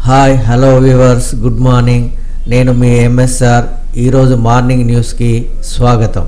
Hi hello viewers, good morning. నేను మీ MSR. ఈరోజు morning న్యూస్కి స్వాగతం.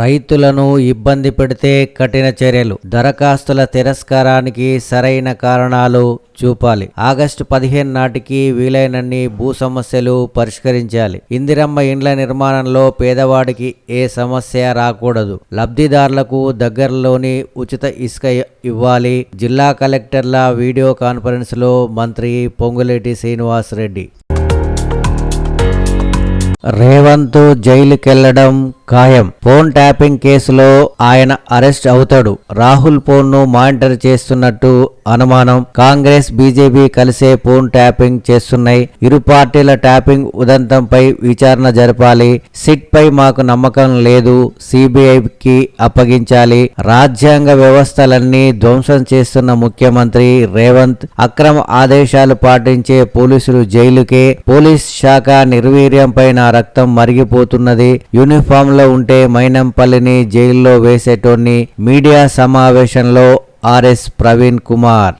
రైతులను ఇబ్బంది పెడితే కఠిన చర్యలు, దరఖాస్తుల తిరస్కారానికి సరైన కారణాలు చూపాలి. ఆగస్టు 15 నాటికి వీలైనన్ని భూ సమస్యలు పరిష్కరించాలి. ఇందిరమ్మ ఇండ్ల నిర్మాణంలో పేదవాడికి ఏ సమస్య రాకూడదు. లబ్ధిదారులకు దగ్గరలోని ఉచిత ఇసుక ఇవ్వాలి. జిల్లా కలెక్టర్ల వీడియో కాన్ఫరెన్స్ లో మంత్రి పొంగులేటి శ్రీనివాసరెడ్డి. రేవంత్ జైలుకెళ్లడం ఖాయం. ఫోన్ ట్యాపింగ్ కేసులో ఆయన అరెస్ట్ అవుతాడు. రాహుల్ ఫోన్ ను మానిటర్ చేస్తున్నట్టు అనుమానం. కాంగ్రెస్ బీజేపీ కలిసే ఫోన్ ట్యాపింగ్ చేస్తున్నాయి. ఇరు పార్టీల ట్యాపింగ్ ఉదంతంపై విచారణ జరపాలి. సిట్ పై మాకు నమ్మకం లేదు, సిబిఐకి అప్పగించాలి. రాజ్యాంగ వ్యవస్థలన్నీ ధ్వంసం చేస్తున్న ముఖ్యమంత్రి రేవంత్. అక్రమ ఆదేశాలు పాటించే పోలీసులు జైలుకే. పోలీస్ శాఖ నిర్వీర్యం పైన రక్తం మరిగిపోతున్నది. యూనిఫామ్ లో ఉంటే మైనంపల్లిని జైల్లో వేసేటోన్ని. మీడియా సమావేశంలో ఆర్ఎస్ ప్రవీణ్ కుమార్.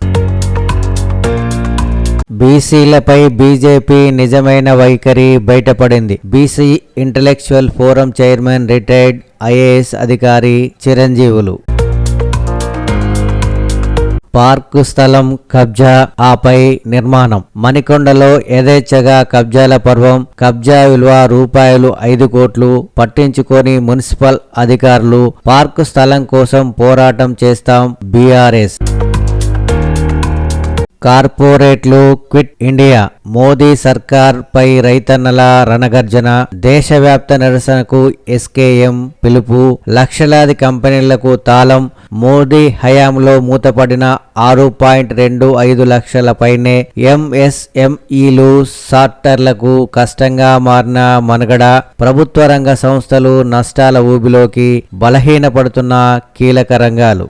బీసీలపై బీజేపీ నిజమైన వైఖరి బయటపడింది. BC intellectual forum chairman retired IAS అధికారి చిరంజీవులు. పార్కు స్థలం కబ్జా, ఆపై నిర్మాణం. మణికొండలో యథేచ్ఛగా కబ్జాల పర్వం. కబ్జా విలువ ₹5 కోట్లు. పట్టించుకొని మున్సిపల్ అధికారులు. పార్కు స్థలం కోసం పోరాటం చేస్తాం బీఆర్ఎస్. కార్పొరేట్లు క్విట్ ఇండియా. మోదీ సర్కార్ పై రైతన్నల రణగర్జన. దేశవ్యాప్త నిరసనకు ఎస్కేఎం పిలుపు. లక్షలాది కంపెనీలకు తాళం. మోదీ హయాంలో మూతపడిన 6.25 లక్షల పైనే ఎంఎస్ఎంఈలు, సాఫ్ట్వేర్లకు కష్టంగా మారిన మనుగడ. ప్రభుత్వ రంగ సంస్థలు నష్టాల ఊబిలోకి. బలహీనపడుతున్న కీలక రంగాలు.